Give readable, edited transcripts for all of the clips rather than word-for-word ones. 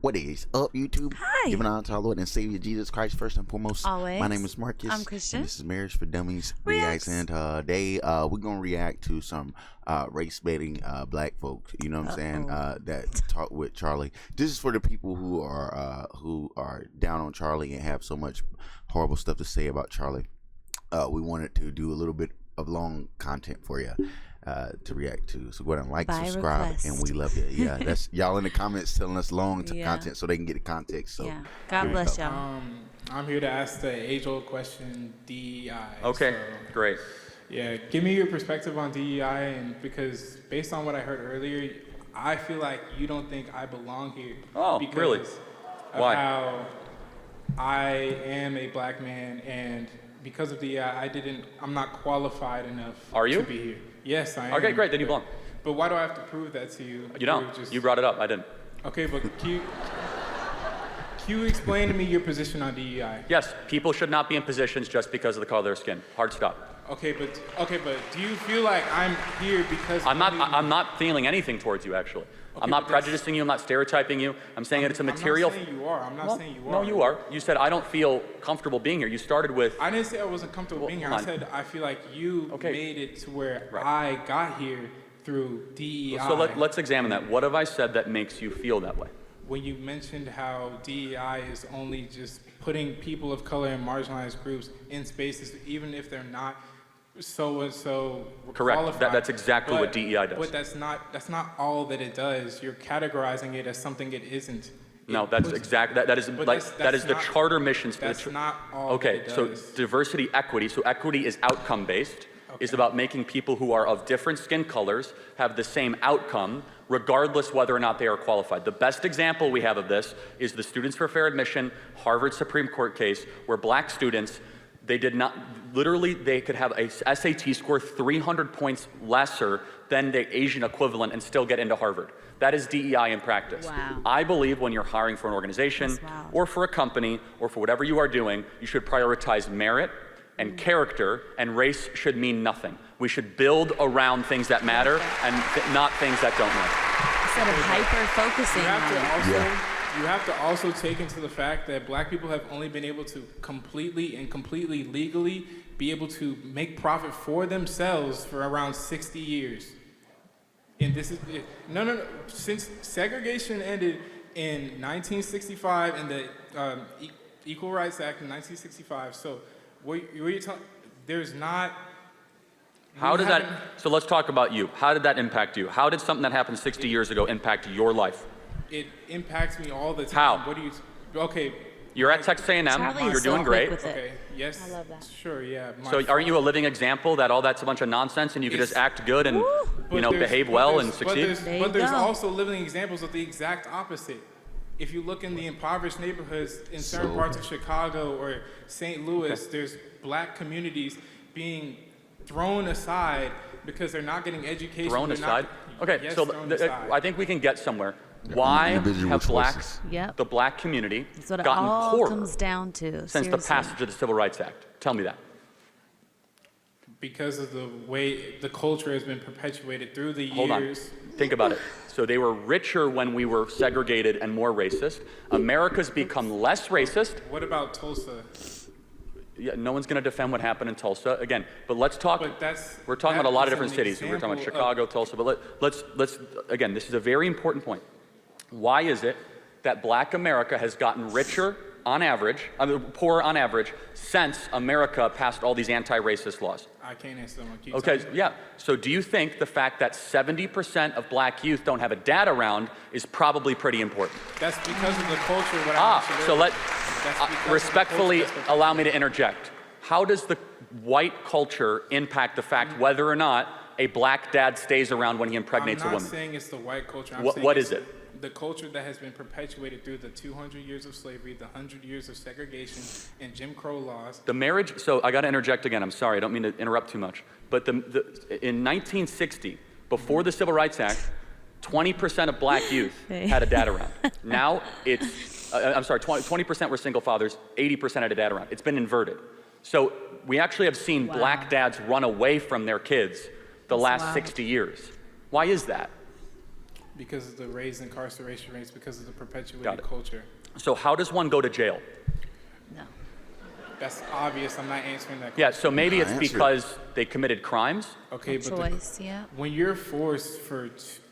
What is up, YouTube? Hi. Giving honor to our Lord and Savior Jesus Christ first and foremost. Always. My name is Marcus. I'm Christian. And this is Marriage for Dummies Reacts. Reacts. And today we're gonna react to some race baiting black folks. You know what I'm saying? That talk with Charlie. This is for the people who are down on Charlie and have so much horrible stuff to say about Charlie. We wanted to do a little bit of long content for you. To react to, so go ahead and like, By subscribe, request. and we love you. Yeah, that's y'all in the comments telling us long content so they can get the context. So Yeah. God bless y'all. I'm here to ask the age-old question, DEI. Okay, So, great. yeah, give me your perspective on DEI, and because based on what I heard earlier, I feel like you don't think I belong here. Oh, because really? Of Why? how I am a black man, and because of DEI, I'm not qualified enough Are you? to be here. Yes, I am. Okay, great, then you belong. But why do I have to prove that to you? You don't. You brought it up, I didn't. Okay, but can you explain to me your position on DEI? Yes, people should not be in positions just because of the color of their skin. Hard stop. Okay, but do you feel like I'm here because I'm not feeling anything towards you, actually. Okay, I'm not but that's- prejudicing you, I'm not stereotyping you. I'm saying that it's a material. I'm not saying you are. I'm not saying you are. No, you are. You said, I don't feel comfortable being here. You started with, I didn't say I wasn't comfortable being here. I hold on. said I feel like you made it to where I got here through DEI. so let's examine that. What have I said that makes you feel that way? When you mentioned how DEI is only just putting people of color and marginalized groups in spaces, even if they're not so and so Correct. qualified. That's exactly what DEI does. But that's not all that it does. You're categorizing it as something it isn't. No, that's exact. That is But like that's that is the not- charter mission. That's not all Okay, that it so does. diversity, equity. So equity is outcome based. Is about making people who are of different skin colors have the same outcome, regardless whether or not they are qualified. The best example we have of this is the Students for Fair Admission Harvard Supreme Court case, where black students, they could have a SAT score 300 points lesser than the Asian equivalent and still get into Harvard. That is DEI in practice. Wow. I believe when you're hiring for an organization or for a company or for whatever you are doing, you should prioritize merit and character, and race should mean nothing. We should build around things that matter and not things that don't matter. Instead of hyper-focusing on it. You have to also take into the fact that black people have only been able to completely legally be able to make profit for themselves for around 60 years. And this is, no. Since segregation ended in 1965 and the Equal Rights Act in 1965, so what you're talking, there's not. How did that, so let's talk about you. How did that impact you? How did something that happened 60 years ago impact your life? It impacts me all the How? time. What do you, okay. You're at Texas A&M, Charlie you're is so doing quick great. with it. Okay, yes. I love that. Sure, yeah. So aren't you a living example that all that's a bunch of nonsense and you could just act good and behave well and succeed? But there's also living examples of the exact opposite. If you look in the impoverished neighborhoods in certain parts of Chicago or St. Louis, there's black communities being thrown aside because they're not getting education. Thrown aside? Okay, Yes, so thrown aside. I think we can get somewhere. Why have blacks, Yep. the black community, That's what it gotten all poorer comes down to. since the Seriously. passage of the Civil Rights Act? Tell me that. Because of the way the culture has been perpetuated through the Hold on. years. Think about it. So they were richer when we were segregated and more racist. America's become less racist. What about Tulsa? Yeah, no one's going to defend what happened in Tulsa again. But let's talk. But that's, We're talking about a lot of that different is an cities. We're talking about example Chicago, Tulsa. But let's again. This is a very important point. Why is it that Black America has gotten richer on average, poorer on average, since America passed all these anti-racist laws? I can't answer that one. Keep Okay, talking. yeah. So do you think the fact that 70% of black youth don't have a dad around is probably pretty important? That's because of the culture. What I mentioned So earlier. That's because of the respectfully culture that's allow me to interject. How does the white culture impact the fact whether or not a black dad stays around when he impregnates a I'm not woman? saying it's the white culture. I'm What- saying what it's is it? The culture that has been perpetuated through the 200 years of slavery, the 100 years of segregation, and Jim Crow laws. The marriage, so I got to interject again. I'm sorry, I don't mean to interrupt too much. But in 1960, before the Civil Rights Act, 20% of black youth had a dad around. Now it's, 20% were single fathers, 80% had a dad around. It's been inverted. So we actually have seen black dads run away from their kids the last 60 years. Why is that? Because of the raised incarceration rates, because of the perpetuated culture. So how does one go to jail? No. That's obvious. I'm not answering that question. Yeah, so maybe it's because they committed crimes. Okay, but Choice, yeah. when you're forced for,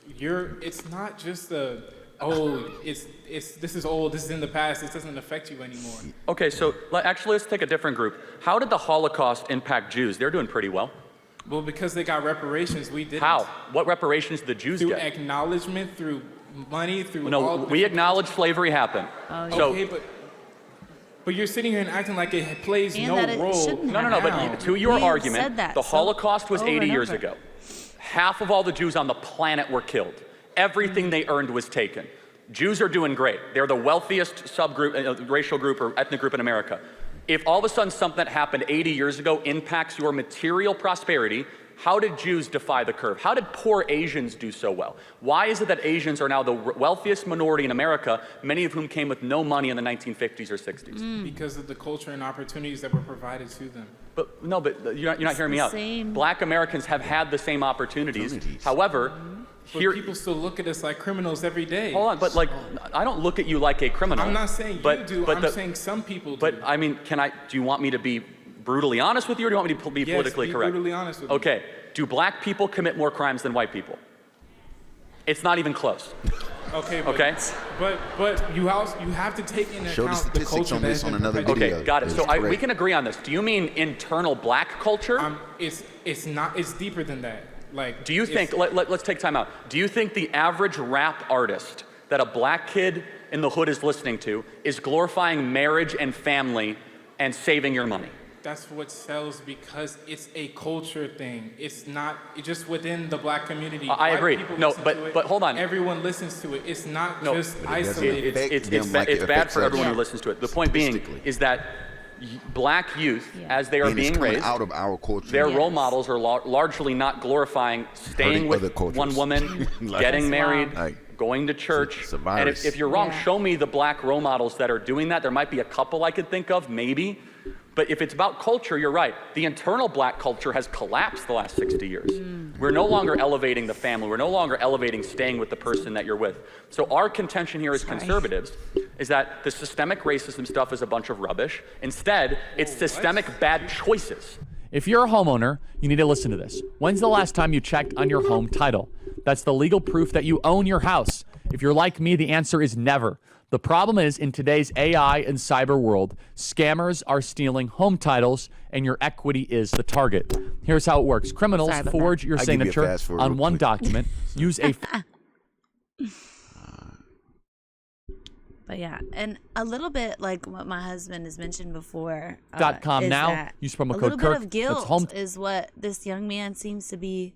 it's not just the, this is old, this is in the past, this doesn't affect you anymore. Okay, so actually let's take a different group. How did the Holocaust impact Jews? They're doing pretty well. Well, because they got reparations, we didn't. How? What reparations did the Jews Through get? acknowledgement, through money, through No, all we acknowledge slavery happened. So, okay, but you're sitting here and acting like it plays And no that it role. shouldn't no, but to your We've argument, said that the Holocaust was over 80 and years over. ago. Half of all the Jews on the planet were killed. Everything they earned was taken. Jews are doing great. They're the wealthiest subgroup, racial group or ethnic group in America. If all of a sudden something that happened 80 years ago impacts your material prosperity, how did Jews defy the curve? How did poor Asians do so well? Why is it that Asians are now the wealthiest minority in America, many of whom came with no money in the 1950s or 60s? Because of the culture and opportunities that were provided to them. But you're not hearing me out. Same. Black Americans have had the same opportunities. However, But people still look at us like criminals every day. Hold on, but I don't look at you like a criminal. I'm not saying you do, I'm saying some people do. But I mean, do you want me to be brutally honest with you, or do you want me to be politically correct? Brutally honest with you. Okay, do black people commit more crimes than white people? It's not even close. Okay. But you have to take into Show the account the statistics culture on that this has on been another perpetuated. video. Okay, got it. So It's we great. can agree on this. Do you mean internal black culture? It's not. It's deeper than that. Like, Do you think, let's take time out. Do you think the average rap artist that a black kid in the hood is listening to is glorifying marriage and family and saving your money? That's what sells because it's a culture thing. It's not just within the black community. I White agree. people No, listen but- to it. but hold on. Everyone listens to it. It's not No, just but it doesn't isolated. affect It's them like it bad affects for us. everyone who listens to it. The point being Statistically. is that black youth, as they are And it's being coming raised, out of our culture. their Yes. role models are largely not glorifying staying Hurting other with cultures. one woman, Like- getting That's married, Like, going to church. it's a And virus. if you're wrong, Yeah. show me the black role models that are doing that. There might be a couple I could think of, maybe. But if it's about culture, you're right. The internal black culture has collapsed the last 60 years. We're no longer elevating the family. We're no longer elevating staying with the person that you're with. So our contention here as conservatives is that the systemic racism stuff is a bunch of rubbish. Instead, it's systemic bad choices. If you're a homeowner, you need to listen to this. When's the last time you checked on your home title? That's the legal proof that you own your house. If you're like me, the answer is never. The problem is, in today's AI and cyber world, scammers are stealing home titles and your equity is the target. Here's how it works. Criminals Sorry about forge your I'll give you a signature fast forward on real one quick. document, use a But yeah, and a little bit like what my husband has mentioned before. .com is now. that Use promo a code little Kirk. bit of guilt That's home. is what this young man seems to be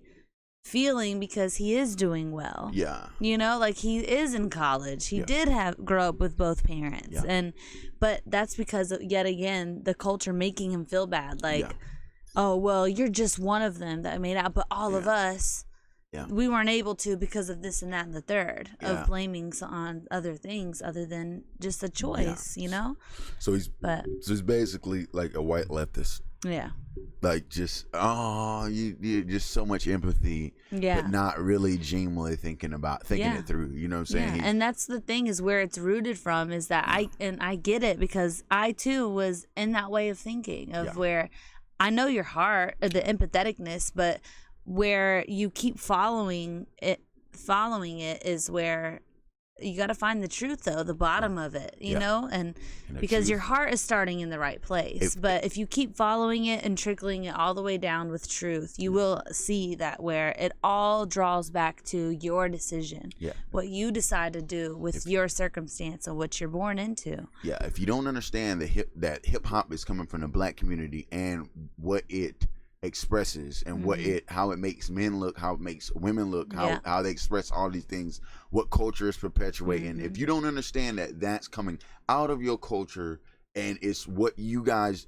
feeling because he is doing well. Yeah. You know, like he is in college. He did grow up with both parents, but that's because of, yet again, the culture making him feel bad. Like, oh well, you're just one of them that made out, but all of us. Yeah. We weren't able to because of this and that and the third Yeah. of blaming on other things other than just a choice, you know? So he's basically like a white leftist. Yeah. Like just you just so much empathy, but not really genuinely thinking it through. You know what I'm saying? Yeah. And that's the thing is where it's rooted from is that I get it because I too was in that way of thinking of where I know your heart, the empatheticness, but where you keep following it is where you got to find the truth though, the bottom of it, you know, and because your heart is starting in the right place. But if you keep following it and trickling it all the way down with truth, you will see that where it all draws back to your decision, what you decide to do with your circumstance and what you're born into. Yeah, if you don't understand that hip hop is coming from the black community and what it expresses and how it makes men look, how it makes women look, how they express all these things, what culture is perpetuating. If you don't understand that that's coming out of your culture and it's what you guys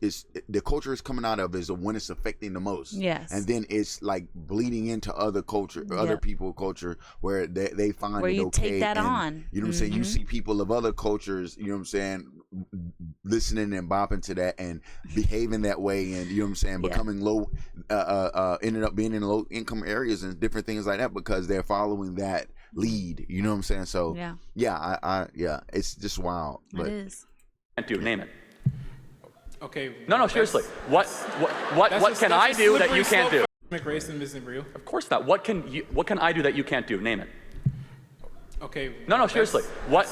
the culture is coming out of is the one it's affecting the most. Yes. And then it's like bleeding into other culture, other people's culture where they find where it you okay. take that and, on. You know what I'm saying? You see people of other cultures, you know what I'm saying, listening and bopping to that and behaving that way, and you know what I'm saying, becoming low, ended up being in low income areas and different things like that because they're following that lead. You know what I'm saying? So yeah, it's just wild. But it is. Can't do, name it. Okay. No, seriously. What can I do that you can't do? Racism isn't real. Of course not. What can I do that you can't do? Name it. Okay. No, seriously. What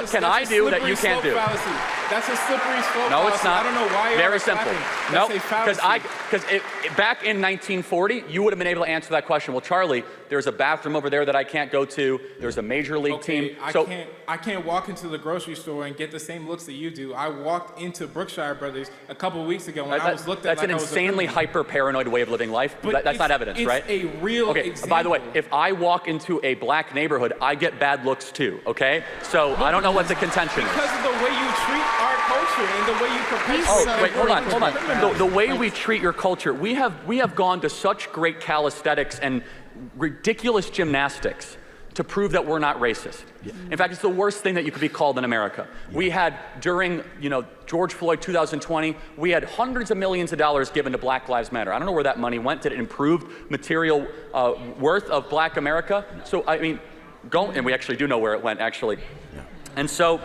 can I do that you can't do? Fallacy. That's a slippery slope. No, fallacy. it's not. I don't know why. Very simple. No, because back in 1940, you would have been able to answer that question. Well, Charlie, there's a bathroom over there that I can't go to. There's a major league team. I can't walk into the grocery store and get the same looks that you do. I walked into Brookshire Brothers a couple of weeks ago when I was looked at. That's an insanely hyper-paranoid way of living life. That's not evidence, right? It's a real example. By the way, if I walk into a black neighborhood, I get bad looks too, okay? So I don't know what the contention is. Because of the way you treat our culture and the way you perpetuate. Oh, wait, hold on. The way we treat your culture, we have gone to such great calisthenics and ridiculous gymnastics to prove that we're not racist. Yeah. In fact, it's the worst thing that you could be called in America. Yeah. We had, during George Floyd 2020, we had hundreds of millions of dollars given to Black Lives Matter. I don't know where that money went. Did it improve material worth of Black America? No. So, I mean, and we actually do know where it went, actually. Yeah. And so,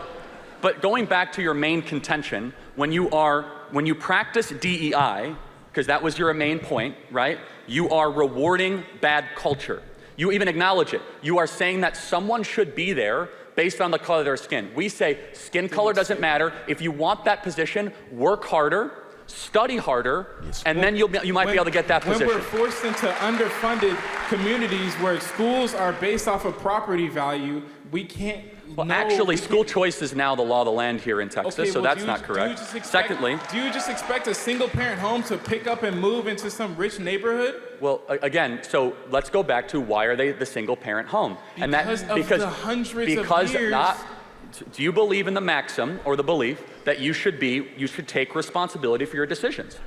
but going back to your main contention, when you practice DEI, because that was your main point, right? You are rewarding bad culture. You even acknowledge it. You are saying that someone should be there based on the color of their skin. We say skin color doesn't matter. If you want that position, work harder, study harder, and then you might be able to get that position. When we're forced into underfunded communities where schools are based off of property value, we can't. Well, actually, school choice is now the law of the land here in Texas, so that's not correct. Secondly, do you just expect a single-parent home to pick up and move into some rich neighborhood? Well, again, so let's go back to why are they the single-parent home? Because of the hundreds of years. Do you believe in the maxim or the belief that you should take responsibility for your decisions?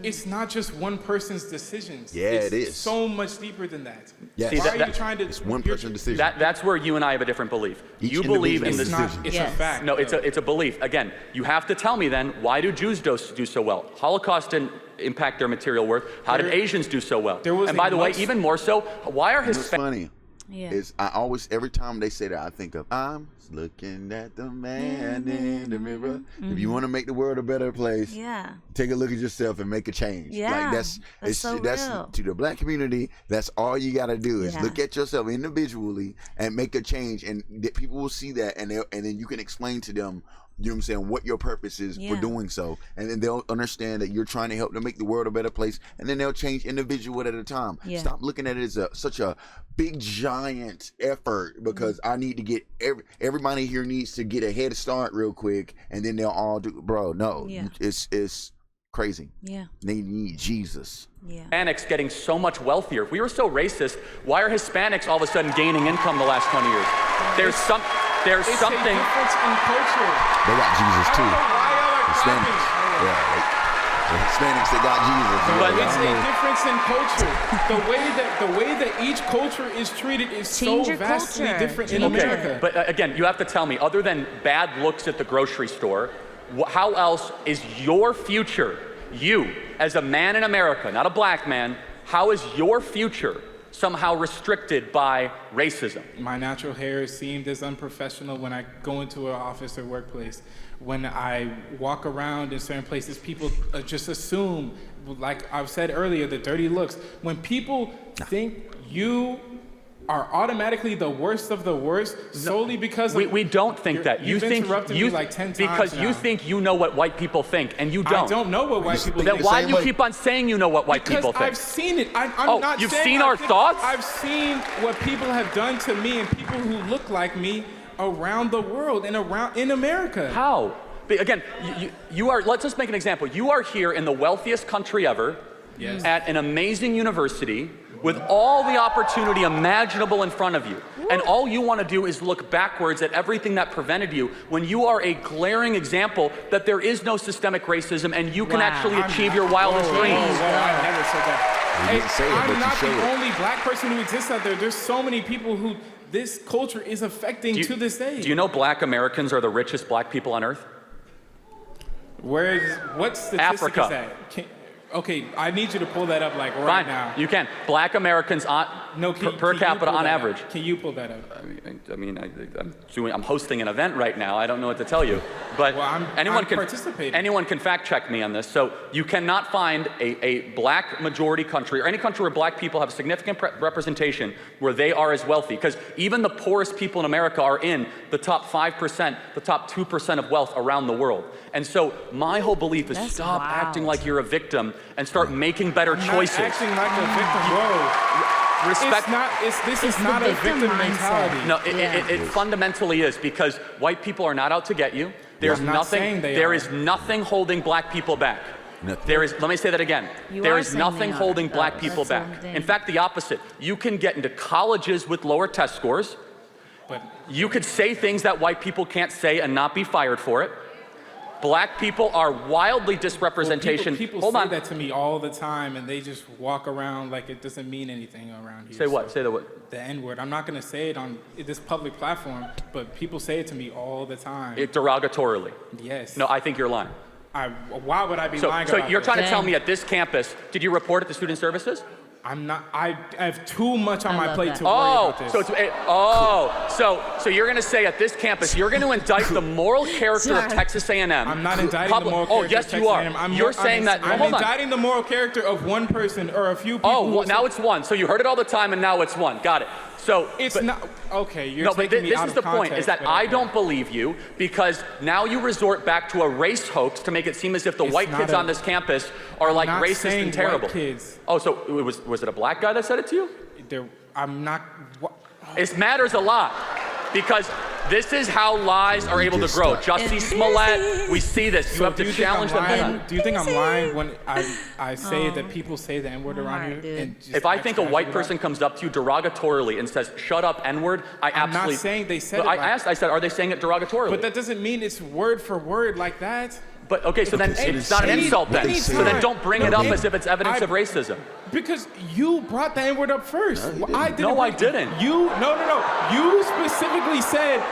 It's not just one person's decisions. Yeah, it is. So much deeper than that. Yes. See, why are you trying to? It's one person's decision. That's where you and I have a different belief. You believe in this. It's a fact. No, it's a belief. Again, you have to tell me then, why do Jews do so well? Holocaust didn't impact their material worth. How did Asians do so well? And by the way, even more so, why are Hispanics? Funny. Yeah. Every time they say that, I think of I'm looking at the man in the mirror. Mm-hmm. If you want to make the world a better place, take a look at yourself and make a change. Yeah, like that's real. To the Black community. That's all you got to do is look at yourself individually and make a change, and people will see that, and then you can explain to them. You know what I'm saying? What your purpose is for doing so. And then they'll understand that you're trying to help them make the world a better place. And then they'll change individual at a time. Yeah. Stop looking at it as such a big, giant effort because I need to get everybody here needs to get a head start real quick. And then they'll all do, bro, no. Yeah. It's crazy. Yeah. They need Jesus. Yeah. Hispanics getting so much wealthier. If we were so racist, why are Hispanics all of a sudden gaining income the last 20 years? There's something. It's a difference in culture. They got Jesus too. I don't know why y'all are Hispanics. The Hispanics, they got Jesus. But it's a difference in culture. The way that each culture is treated is so vastly different in America. But again, you have to tell me, other than bad looks at the grocery store, how else is your future, you as a man in America, not a black man, how is your future somehow restricted by racism? My natural hair is seen as unprofessional when I go into an office or workplace. When I walk around in certain places, people just assume, like I've said earlier, the dirty looks. When people think you are automatically the worst of the worst solely because we don't think that. You've interrupted me like 10 times because you think you know what white people think, and you don't. I don't know what white people think. Then why do you keep on saying you know what white people think? Because I've seen it. I'm not you've saying seen our thoughts? I've seen what people have done to me and people who look like me around the world and in America. How? Again, you are. Let's just make an example. You are here in the wealthiest country ever, at an amazing university, with all the opportunity imaginable in front of you. And all you want to do is look backwards at everything that prevented you when you are a glaring example that there is no systemic racism and you can actually achieve your wildest dreams. I never said that. I'm not the only black person who exists out there. There's so many people who this culture is affecting to this day. Do you know black Americans are the richest black people on earth? What statistic Africa. is that? Okay, I need you to pull that up like right now. You can. Black Americans per capita on average. Can you pull that up? I'm hosting an event right now. I don't know what to tell you, but I'm participating. Anyone can fact check me on this. So you cannot find a black majority country or any country where black people have significant representation where they are as wealthy, because even the poorest people in America are in the top 5%, the top 2% of wealth around the world. And so my whole belief is stop acting like you're a victim and start making better choices. Not acting like a victim. Whoa. Respect. This is not a victim mentality. No, it fundamentally is, because white people are not out to get you. There's nothing. There is nothing holding black people back. There is. Let me say that again. There is nothing holding black people back. In fact, the opposite. You can get into colleges with lower test scores. But you could say things that white people can't say and not be fired for it. Black people are wildly disrepresentation. People say that to me all the time, and they just walk around like it doesn't mean anything around here. Say what? Say the what? The N-word. I'm not going to say it on this public platform, but people say it to me all the time. Derogatorily. Yes. No, I think you're lying. Why would I be lying about So you're trying to tell me at this campus, did you report it to student services? I'm not. I have too much on my plate to worry about this. So you're going to say at this campus, you're going to indict the moral character of Texas A&M. I'm not indicting the moral character. Oh, yes, you are. You're saying that. I'm indicting the moral character of one person or a few people. Oh, well, now it's one. So you heard it all the time, and now it's one. Got it. So it's not okay. You're no, taking but me this out is of the point: is that I don't believe you, because now you resort back to a race hoax to make it seem as if the white kids on this campus are like racist and terrible. White kids. Oh, so was it a black guy that said it to you? I'm not. It matters a lot, because this is how lies are able to grow. Jussie Smollett, we see this. You have to challenge them. Do you think I'm lying when I say that people say the N-word around here? If I think a white person comes up to you derogatorily and says, "Shut up, N-word," I'm not saying they said it. I said, are they saying it derogatorily? But that doesn't mean it's word for word like that. But okay, so then it's not an insult then. So then don't bring it up as if it's evidence of racism. Because you brought the N-word up first. I didn't. No, I didn't. No. You specifically said,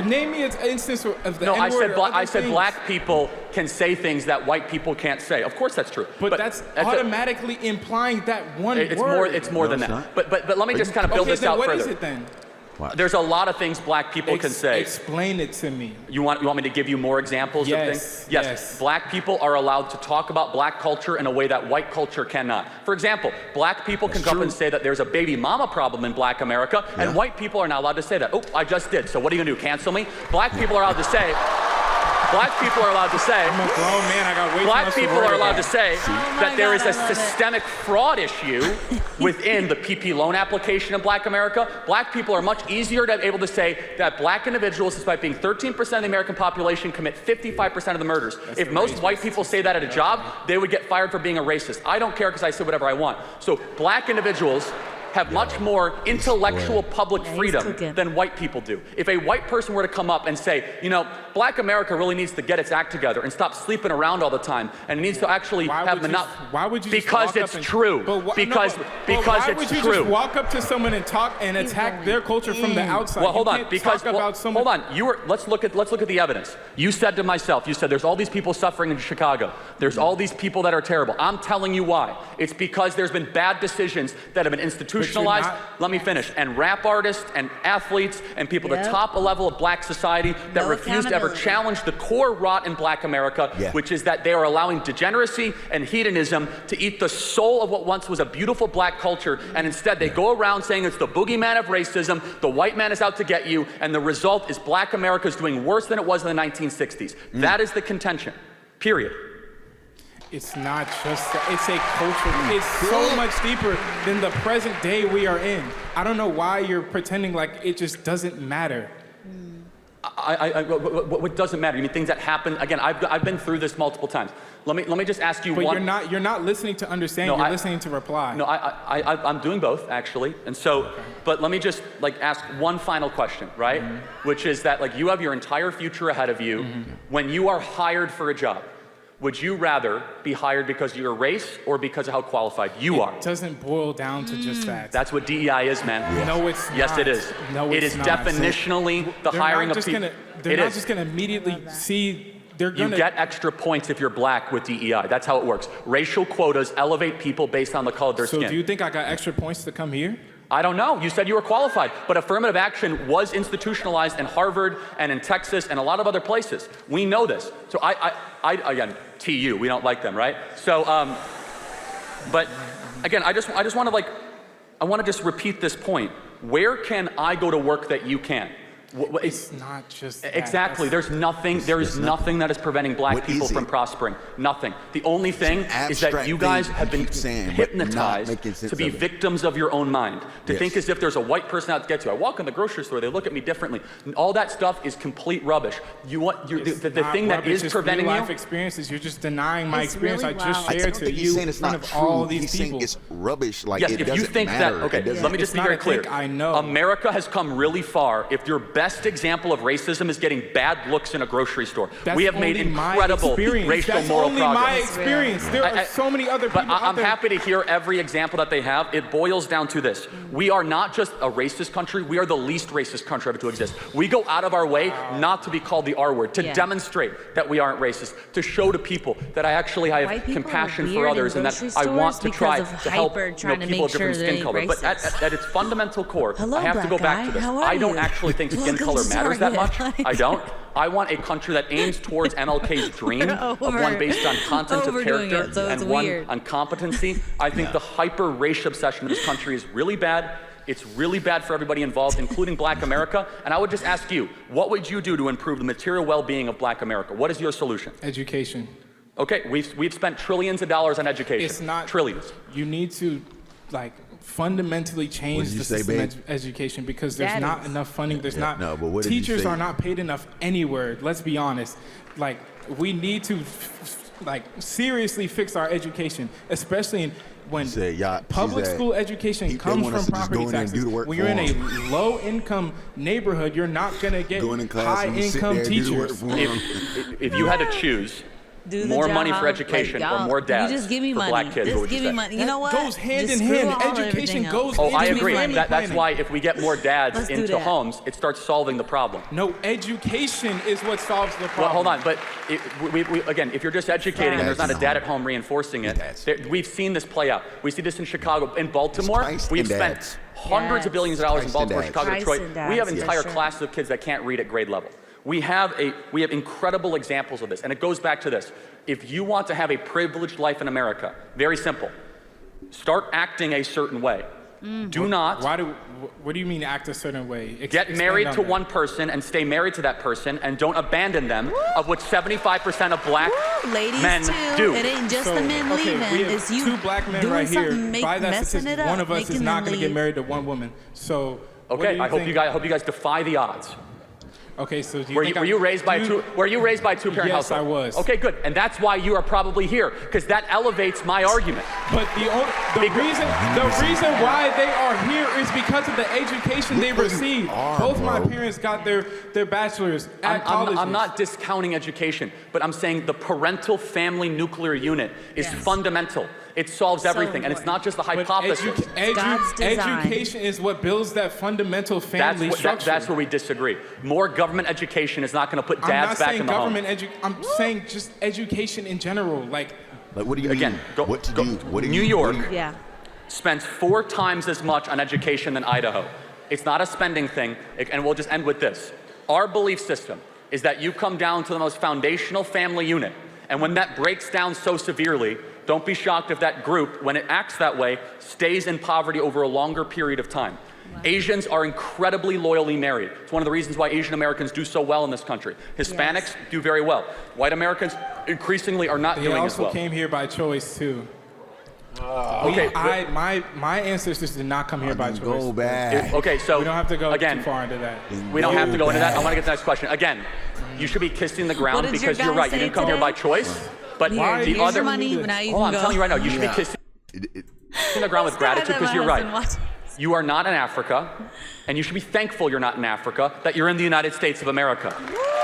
name me an instance of the N-word. No, I said black people can say things that white people can't say. Of course that's true. But that's automatically implying that one word. It's more than that. But let me just kind of build this out further. What is it then? There's a lot of things black people can say. Explain it to me. You want me to give you more examples of things? Yes. Black people are allowed to talk about black culture in a way that white culture cannot. For example, black people can come up and say that there's a baby mama problem in black America, and white people are not allowed to say that. Oh, I just did. So what are you gonna do? Cancel me? Black people are allowed to say. Black people are allowed to say. I'm a grown man. I got way too Black much people are allowed to say that there is a systemic fraud issue within the PP loan application in black America. Black people are much easier to be able to say that black individuals, despite being 13% of the American population, commit 55% of the murders. If most white people say that at a job, they would get fired for being a racist. I don't care because I say whatever I want. So black individuals have much more intellectual public freedom than white people do. If a white person were to come up and say, black America really needs to get its act together and stop sleeping around all the time, and it needs to actually have why would you because it's true. Because why would you just walk up to someone and talk and attack their culture from the outside? Well, hold on. Hold on. Let's look at the evidence. You said to myself, there's all these people suffering in Chicago. There's all these people that are terrible. I'm telling you why. It's because there's been bad decisions that have been institutionalized. Let me finish. And rap artists and athletes and people at the top level of black society that refuse to ever challenge the core rot in black America, which is that they are allowing degeneracy and hedonism to eat the soul of what once was a beautiful black culture, and instead they go around saying it's the boogeyman of racism, the white man is out to get you, and the result is black America is doing worse than it was in the 1960s. That is the contention, period. It's not just that. It's a culture. It's so much deeper than the present day we are in. I don't know why you're pretending like it just doesn't matter. What doesn't matter? You mean things that happen? Again, I've been through this multiple times. Let me just ask you one. But you're not listening to understand. You're listening to reply. No, I'm doing both actually. And so, but let me just ask one final question, right? Which is that you have your entire future ahead of you. When you are hired for a job, would you rather be hired because of your race or because of how qualified you are? It doesn't boil down to just that. That's what DEI is, man. No, it's not. Yes, it is. No, it's it is not. definitionally the hiring of people. They're not just going to immediately see they're gonna... You get extra points if you're black with DEI. That's how it works. Racial quotas elevate people based on the color of their skin. So do you think I got extra points to come here? I don't know. You said you were qualified, but affirmative action was institutionalized in Harvard and in Texas and a lot of other places. We know this. So I again, TU, we don't like them, right? So, but again, I just want to I want to just repeat this point. Where can I go to work that you can? It's not just that. Exactly. There's nothing that is preventing black people from prospering. Nothing. The only thing is that you guys have been hypnotized to be victims of your own mind. To think as if there's a white person out to get you. I walk in the grocery store, they look at me differently. All that stuff is complete rubbish. The thing that is preventing you. Life experiences. You're just denying my experience. Really I just shared to you in front of all these people. It's rubbish. Like yes, it if doesn't you think matter. that, okay, let me just be very clear. I know. America has come really far. If your best example of racism is getting bad looks in a grocery store, we have made incredible racial moral progress. My experience. There are so many other people. But I'm happy to hear every example that they have. It boils down to this: we are not just a racist country. We are the least racist country ever to exist. We go out of our way not to be called the R word, to demonstrate that we aren't racist, to show to people that I actually have compassion for others and that I want to try to help people of different skin color. But at its fundamental core, I have to go back to this. I don't actually think skin color matters that much. I don't. I want a country that aims towards MLK's dream of one based on content of character and one on competency. I think the hyper race obsession of this country is really bad. It's really bad for everybody involved, including black America. And I would just ask you, what would you do to improve the material well-being of black America? What is your solution? Education. Okay, we've spent trillions of dollars on education. It's not trillions. You need to fundamentally change the system of education because there's not enough funding. There's not. No, but what did teachers you say? are not paid enough anywhere. Let's be honest. We need to seriously fix our education, especially when public school education comes from property taxes. When you're in a low-income neighborhood, you're not gonna get high-income teachers. If you had to choose more money for education or more dads for black kids, what would you say? You know what? Goes hand in hand. Education goes Oh, into I agree. family That's planning. why if we get more dads into homes, it starts solving the problem. No, education is what solves the problem. Well, hold on, but again, if you're just educating and there's not a dad at home reinforcing it, we've seen this play out. We see this in Chicago. In Baltimore, we've spent hundreds of billions of dollars in Baltimore, Chicago, Detroit. We have entire classes of kids that can't read at grade level. We have incredible examples of this, and it goes back to this. If you want to have a privileged life in America, very simple. Start acting a certain way. Do not. What do you mean act a certain way? Get married to one person and stay married to that person, and don't abandon them, of which 75% of black men do. It ain't just the men leaving. It's you. Two black men right here. By that statistic, one of us is not going to get married to one woman. So. Okay, I hope you guys defy the odds. Okay, so were you raised by two-parent household? Yes, I was. Okay, good. And that's why you are probably here, because that elevates my argument. But the reason why they are here is because of the education they received. Both my parents got their bachelors at colleges. I'm not discounting education, but I'm saying the parental family nuclear unit is fundamental. It solves everything, and it's not just a hypothesis. Education is what builds that fundamental family structure. That's where we disagree. More government education is not going to put dads back in the home. I'm saying just education in general. Like what do you again? mean? New York spends 4 times as much on education than Idaho. It's not a spending thing, and we'll just end with this. Our belief system is that you come down to the most foundational family unit, and when that breaks down so severely, don't be shocked if that group, when it acts that way, stays in poverty over a longer period of time. Wow. Asians are incredibly loyally married. It's one of the reasons why Asian Americans do so well in this country. Hispanics do very well. White Americans increasingly are not doing as well. They also came here by choice too. Okay. My ancestors did not come here by choice. Go back. Okay, so we don't have to go again, too far into that. We don't have to go into that. I want to get to the next question. Again, you should be kissing the ground because you're right. You didn't come here by choice. But the other money, now you can I'm telling you right now, you should be kissing the ground with gratitude because you're right. You are not in Africa, and you should be thankful you're not in Africa, that you're in the United States of America.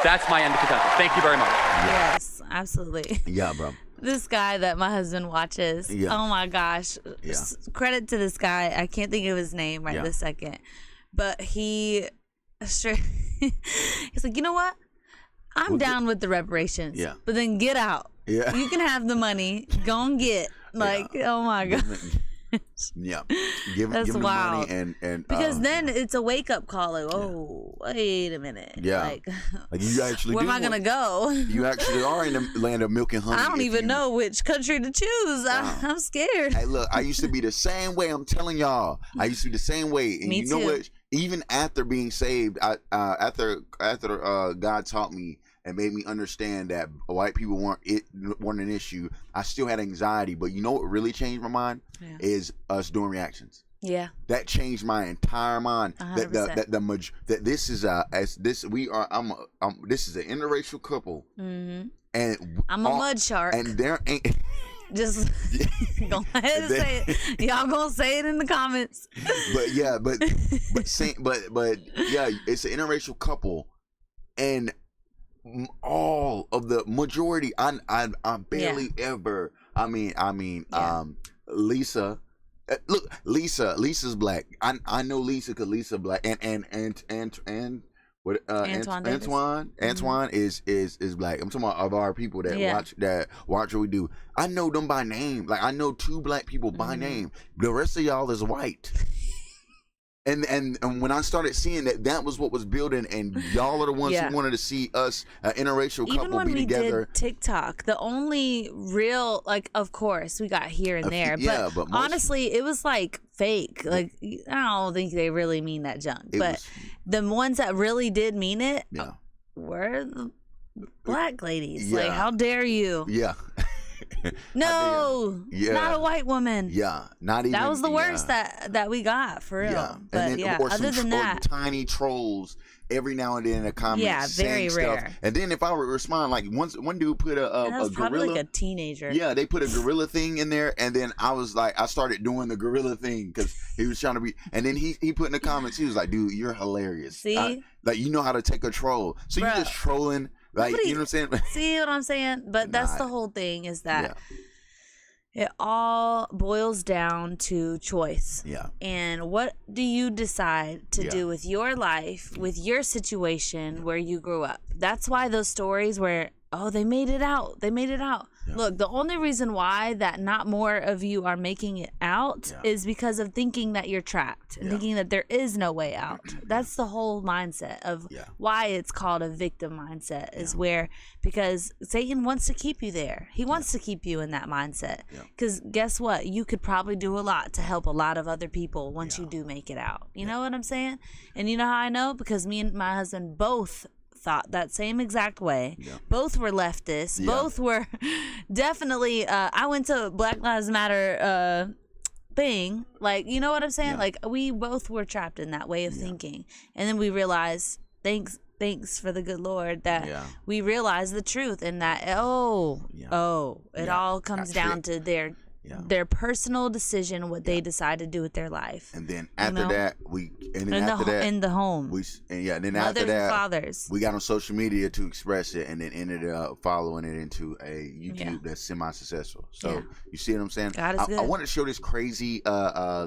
That's my end of contention. Thank you very much. Yes, absolutely. Yeah, bro. This guy that my husband watches, oh my gosh. Yeah. Credit to this guy. I can't think of his name right this second. But he's like, you know what? I'm down with the reparations. Yeah. But then get out. Yeah. You can have the money. Go and get. Like, oh my God. Yeah. Give That's them the wild. money and Because then it's a wake up call. Like, oh, wait a minute. Yeah. Like you actually where am I going to go? You actually are in the land of milk and honey. I don't even know which country to choose. I'm scared. Hey, look, I used to be the same way. I'm telling y'all. I used to be the same way. And Me you know too. what? Even after being saved, after God taught me and made me understand that white people weren't an issue, I still had anxiety. But you know what really changed my mind? Yeah. Is us doing reactions. Yeah. That changed my entire mind. 100%. That this is this is an interracial couple, and I'm a mud shark. and there ain't. Just go ahead and say it. Y'all gonna say it in the comments. But yeah, but yeah, it's an interracial couple, and all of the majority, I barely ever. I mean, Lisa. Look, Lisa's black. I know Lisa because Lisa black, and what Antoine is black. I'm talking about of our people that watch what we do. I know them by name. Like I know 2 black people by name. The rest of y'all is white. And when I started seeing that was what was building, and y'all are the ones who wanted to see us an interracial couple be together. Even when we did TikTok, the only real, like, of course, we got here and there, but honestly, it was like fake. Like, I don't think they really mean that junk. But the ones that really did mean it were the black ladies. Yeah. Like, how dare you? Yeah. No, not a white woman. Yeah, not even. That was the worst that we got, for real. Yeah. But then, other than that, tiny trolls every now and then in the comments. Yeah, very rare. Stuff. And then if I would respond, like one dude put that was probably gorilla, like a teenager. Yeah, they put a gorilla thing in there, and then I was like, I started doing the gorilla thing because he was trying to be. And then he put in the comments, he was like, "Dude, you're hilarious. See, like you know how to take a troll. So you just trolling." Like, you know what I'm saying? See what I'm saying? But that's the whole thing, is that it all boils down to choice. Yeah. And what do you decide to do with your life, with your situation where you grew up? That's why those stories where, oh, they made it out. They made it out. Yeah. Look, the only reason why that not more of you are making it out is because of thinking that you're trapped and thinking that there is no way out. That's the whole mindset of why it's called a victim mindset, is where, because Satan wants to keep you there. He wants to keep you in that mindset. Because guess what? You could probably do a lot to help a lot of other people once you do make it out. You know what I'm saying? And you know how I know? Because me and my husband both thought that same exact way. Both were leftists. Both were definitely I went to Black Lives Matter thing, like, you know what I'm saying? Like, we both were trapped in that way of thinking, and then we realized, thanks for the good Lord, that we realized the truth, and that it all comes down to their personal decision, what they decide to do with their life. And then after that, in the home, after that, fathers, we got on social media to express it, and then ended up following it into a YouTube that's semi-successful. So you see what I'm saying? God is good. I want to show this crazy,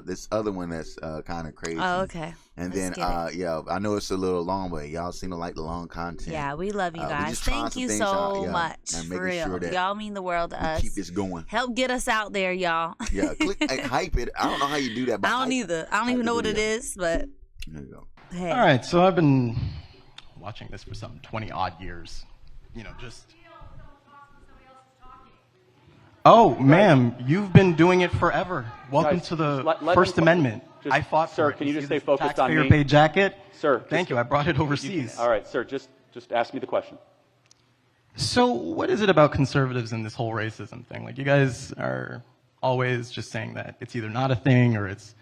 this other one that's kind of crazy. Oh, okay. And then, I know it's a little long, but y'all seem to like the long content. Yeah, we love you guys. Thank you so much. For real. Sure that y'all mean the world to us. Keep this going. Help get us out there, y'all. Yeah, hype it. I don't know how you do that. But I don't either. I don't even know what it is, but. There you go. Hey. All right, so I've been watching this for some 20 odd years. You know, just. Oh, ma'am, you've been doing it forever. Welcome to the First Amendment. I fought for it. Sir, can you just stay focused on me? Taxpayer-paid jacket. Sir. Thank you. I brought it overseas. All right, sir, just ask me the question. So what is it about conservatives and this whole racism thing? Like, you guys are always just saying that it's either not a thing or it's,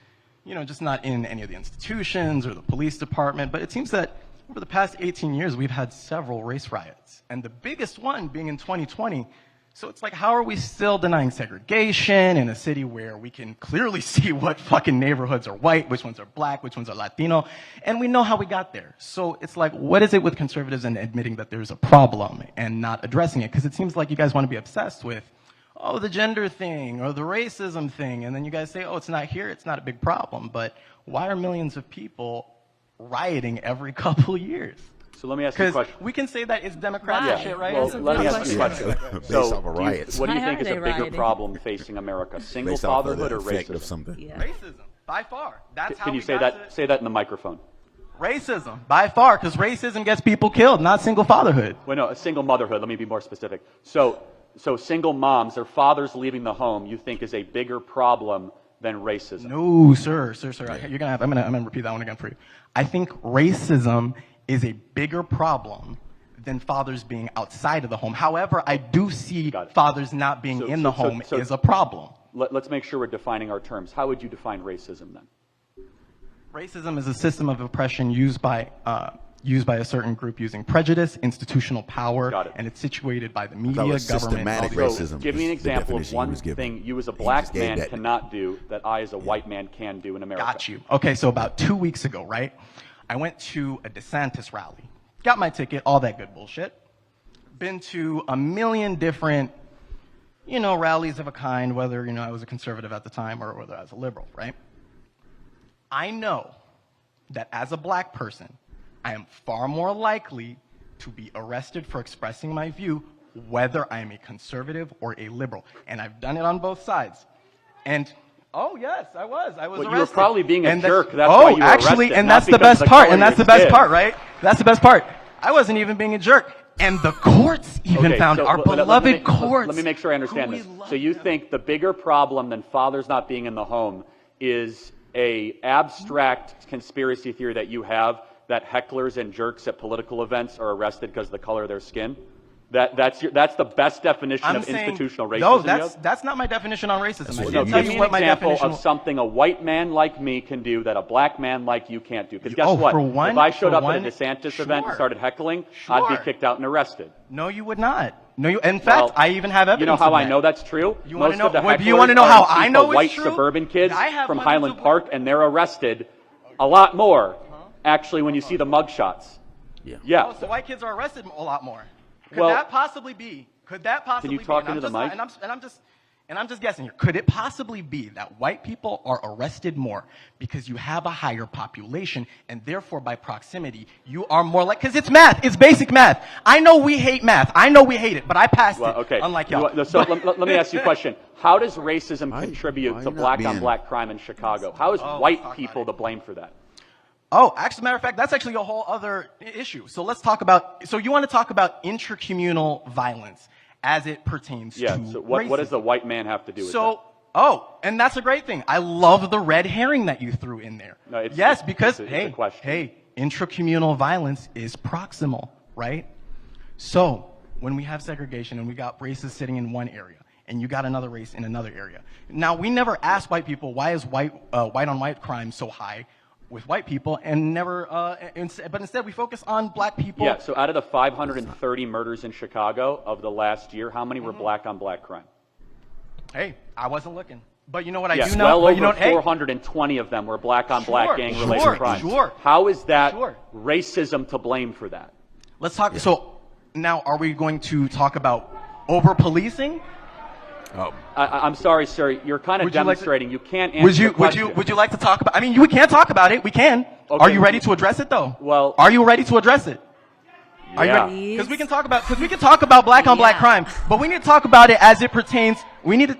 you know, just not in any of the institutions or the police department. But it seems that over the past 18 years, we've had several race riots. And the biggest one being in 2020. So it's like, how are we still denying segregation in a city where we can clearly see what fucking neighborhoods are white, which ones are black, which ones are Latino, and we know how we got there. So it's like, what is it with conservatives and admitting that there's a problem and not addressing it? Because it seems like you guys want to be obsessed with, oh, the gender thing or the racism thing, and then you guys say, oh, it's not here, it's not a big problem. But why are millions of people rioting every couple years? So let me ask you a question. We can say that it's democratic shit, right? Well, let me ask you a question. Based off of riots. What do you Why think are is a they bigger rioting? problem facing America? Single Based off of fatherhood the or effect of racism? something. Yeah. Racism, by far. That's how Can you we say got that? to- Say that in the microphone. Racism, by far, because racism gets people killed, not single fatherhood. Well, no, a single motherhood. Let me be more specific. So single moms or fathers leaving the home, you think is a bigger problem than racism? No, sir. You're gonna have. I'm gonna repeat that one again for you. I think racism is a bigger problem than fathers being outside of the home. However, I do see fathers not being in the home is a problem. Let's make sure we're defining our terms. How would you define racism then? Racism is a system of oppression used by a certain group using prejudice, institutional power, and it's situated by the media, government. Systematic racism. Give me an is the example of definition he one was given. thing you as a He black just gave man that. cannot do that I as a white man can do in America. Got you. Okay, so about 2 weeks ago, right? I went to a DeSantis rally. Got my ticket, all that good bullshit. Been to a million different, rallies of a kind, whether, I was a conservative at the time or whether I was a liberal, right? I know that as a black person, I am far more likely to be arrested for expressing my view, whether I am a conservative or a liberal. And I've done it on both sides. And oh yes, I was arrested. You were probably being a jerk. That's why you were actually, arrested, and not that's the because best of the part. color And that's of the your best skin. part, right? That's the best part. I wasn't even being a jerk. And the courts even found our beloved courts. Let me make sure I understand who this. we love So you think the bigger problem than fathers not being in the home is a abstract conspiracy theory that you have that hecklers and jerks at political events are arrested because of the color of their skin? That's the best definition of institutional racism. No, that's not my definition on racism. I No, can tell give you me what an my example definition of something a white man like me can do that a black man like you can't do. Because guess Oh, what? for one- if I showed for up one- at a DeSantis event and sure. started heckling, I'd be Sure. kicked out and arrested. No, you would not. No, in fact, I even have evidence. You know how of I that. know that's true? You wanna Most know- of the wait, do hecklers you wanna know are how Antifa I know it's white true? suburban kids I have from hundreds Highland of- Park, and they're arrested a lot more, actually, when you see the mugshots. Yeah. Oh, so white kids are arrested a lot more. Could Well- that possibly be? Could that possibly be? talk And into I'm the just- mic? And I'm just guessing here. Could it possibly be that white people are arrested more because you have a higher population and therefore by proximity you are more like, because it's math, it's basic math. I know we hate math. I know we hate it, but I passed Well, it. okay. Unlike y'all. So let me ask you a question. How does racism Why contribute you to not black on being- black crime in Chicago? How is let's white talk people about to blame for that? Oh, actually, matter of fact, that's actually a whole other issue. So let's talk about, so you want to talk about intracommunal violence as it pertains Yeah. to So what does racism. the white man have to do with that? So, and that's a great thing. I love the red herring that you threw in there. No, it's- yes, it's- because, it's a question. intracommunal violence is proximal, right? So, when we have segregation and we got races sitting in one area, and you got another race in another area. Now, we never ask white people, why is white on white crime so high with white people, and but instead we focus on black people. Yeah, so out of the 530 murders in Chicago of the last year, how many were Mm-hmm. black on black crime? Hey, I wasn't looking. But you know what I Yes, do know? well But over you know, hey, 420 of them were black on black gang related sure, crimes. sure. How is that Sure. racism to blame for that? let's talk. So now, are we going to talk about over-policing? I'm sorry, sir. You're kind of Would you like to- demonstrating. You can't answer the question. Would you like to talk about? I mean, we can talk about it. We can. Okay. Are you ready to address it, though? Well- are you ready to address it? Are you Yeah. ready? Because we can talk about black on black Yeah. crime, but we need to talk about it as it pertains. We need to.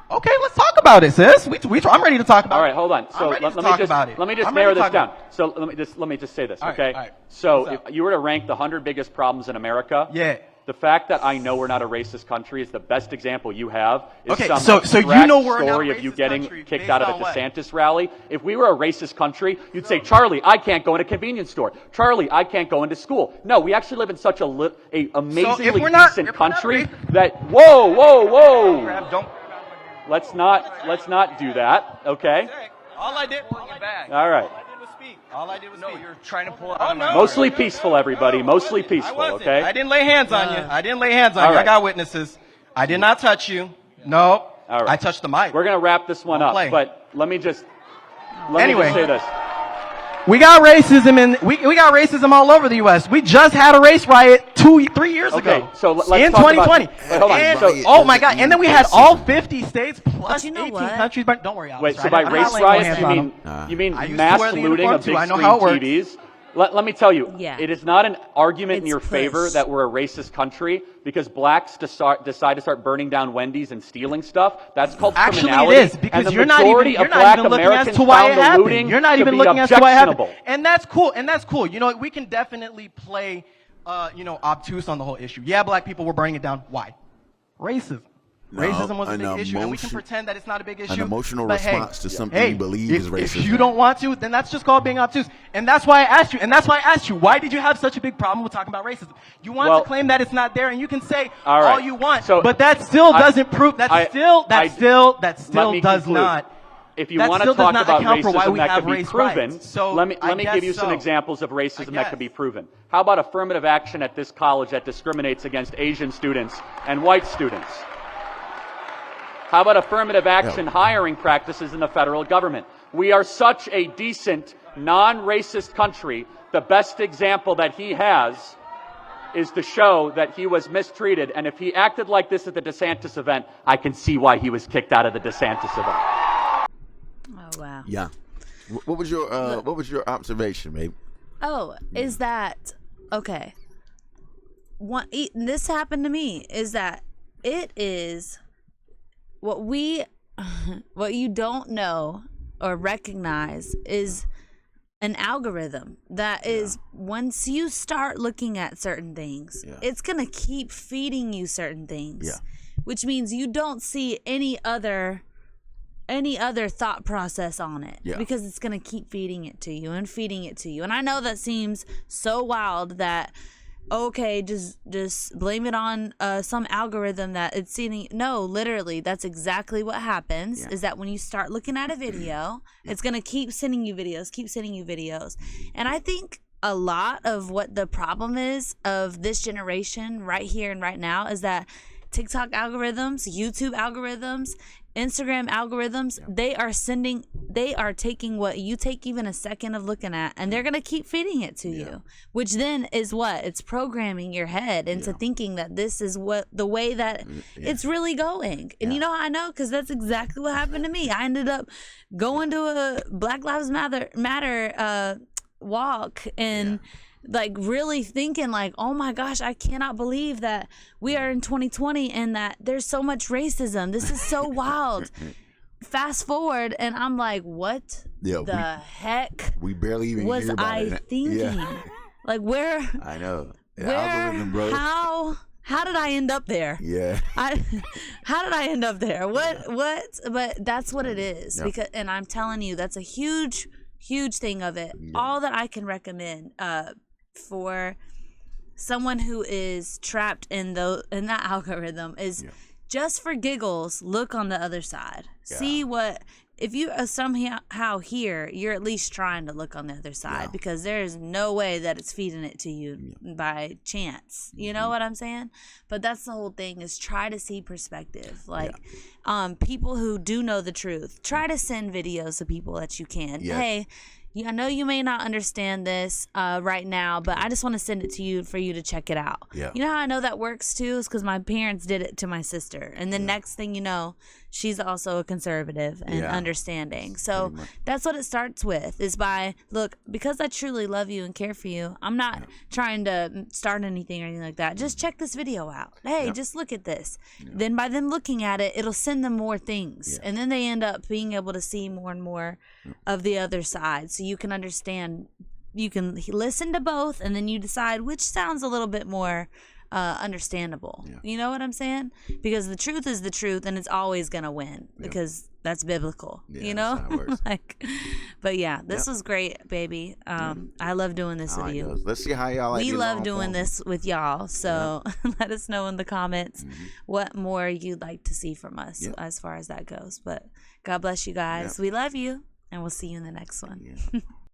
Okay, let's talk about it, sis. I'm ready to talk about it. All right, hold on. So I'm ready let to me talk just about it. let me just I'm ready narrow to this talk down. about it. So let me just say this, All right, okay? all right. So What's if up? you were to rank the 100 biggest problems in America, Yeah. the fact that I know we're not a racist country is the best example you have. Is Okay, some so you abstract know we're not a story of you racist getting country kicked based out of on a what? DeSantis rally. If we were a racist country, you'd say, Charlie, I can't go in a convenience store. Charlie, I can't go into school. No, we actually live in such a amazingly we're not- decent if we're not country racist- that whoa. Don't. Let's not do that, okay? All I did. All right. All I did was speak. You're trying to pull it Oh, out of my no. Mostly peaceful, everybody. Mostly I peaceful, wasn't. okay? I didn't lay hands on you. I didn't lay hands on All you. I right. got witnesses. I did not touch you. No. All right. I touched the mic. We're going to wrap this one Don't up, play. but let me just Anyway. say this. We got racism we got racism all over the U.S. We just had a race riot 3 years Okay, ago. so let's in talk about- 2020. Wait, hold on. And, So- oh my God! And then we had all 50 states plus you know 18 what? countries. But don't worry, Alex. Wait, so right? by I'm not race laying no riots, hands you on mean them. you mean I used to mass wear the looting uniform of too. big I know screen how it works. TVs, Let me tell you, Yeah. it is not an argument in It's your favor pushed. that we're a racist country because blacks decide to start burning down Wendy's and stealing stuff. That's called Actually, criminality. it is because and the you're not even majority you're of not black even looking Americans as to why it found the happened. looting You're not to even be looking as to why it happened, objectionable. and that's cool. And that's cool. You know, we can definitely play, obtuse on the whole issue. Yeah, black people were burning it down. Why? Racism. No, Racism was a an big issue, and we can emotion- pretend that it's not a big issue. An emotional but response to something hey, you believe if, is racism. If you don't want to, then that's just called being obtuse. And that's why I asked you. And that's why I asked you, why did you have such a big problem with talking about racism? You want Well, to claim that it's not there, and you can say all right. all you want, So but that still doesn't prove. That let still me does conclude. not. If you that want to still does talk not about account for why racism we that have could be race proven, rights. So let me I give guess you some so. examples of racism that guess. could be proven. How about affirmative action at this college that discriminates against Asian students and white students? How about affirmative action hiring practices in the federal government? We are such a decent, non-racist country. The best example that he has is to show that he was mistreated. And if he acted like this at the DeSantis event, I can see why he was kicked out of the DeSantis event. Oh wow. Yeah. What was your observation, babe? Oh, is that okay? This happened to me. Is that it is what you don't know or recognize is an algorithm that is once you start looking at certain things, it's gonna keep feeding you certain things, which means you don't see any other thought process on it because it's going to keep feeding it to you and feeding it to you. And I know that seems so wild that, okay, just blame it on some algorithm that it's seeing. No, literally, that's exactly what happens is that when you start looking at a video, it's going to keep sending you videos. And I think a lot of what the problem is of this generation right here and right now is that TikTok algorithms, YouTube algorithms, Instagram algorithms, they are taking what you take even a second of looking at, and they're going to keep feeding it to you, which then is what? It's programming your head into thinking that this is what the way that it's really going. And you know how I know? Because that's exactly what happened to me. I ended up going to a Black Lives Matter walk and like really thinking like, oh my gosh, I cannot believe that we are in 2020 and that there's so much racism. This is so wild. Fast forward and I'm like, what the heck We barely even was hear about I it. thinking? Like where I know. The where algorithm, bro. how did I end up there? Yeah. How did I end up there? What but that's what it is. Because and I'm telling you, that's a huge thing of it. All that I can recommend for someone who is trapped in that algorithm is just for giggles, look on the other side. See what if you somehow here, you're at least trying to look on the other side because there's no way that it's feeding it to you by chance. You know what I'm saying? But that's the whole thing is try to see perspective. Like people who do know the truth, try to send videos to people that you can. Hey, I know you may not understand this right now, but I just want to send it to you for you to check it out. You know how I know that works too is because my parents did it to my sister. And then next thing you know, she's also a conservative and understanding. So that's what it starts with is by, look, because I truly love you and care for you, I'm not trying to start anything or anything like that. Just check this video out. Hey, just look at this. Then by them looking at it, it'll send them more things. And then they end up being able to see more and more of the other side. So you can understand, you can listen to both and then you decide which sounds a little bit more understandable. You know what I'm saying? Because the truth is the truth and it's always gonna win because that's biblical. You know? Like, but yeah, this was great, baby. I love doing this with you. Let's see how y'all like we this love long doing form. this with y'all. So let us know in the comments what more you'd like to see from us as far as that goes. But God bless you guys. We love you and we'll see you in the next one.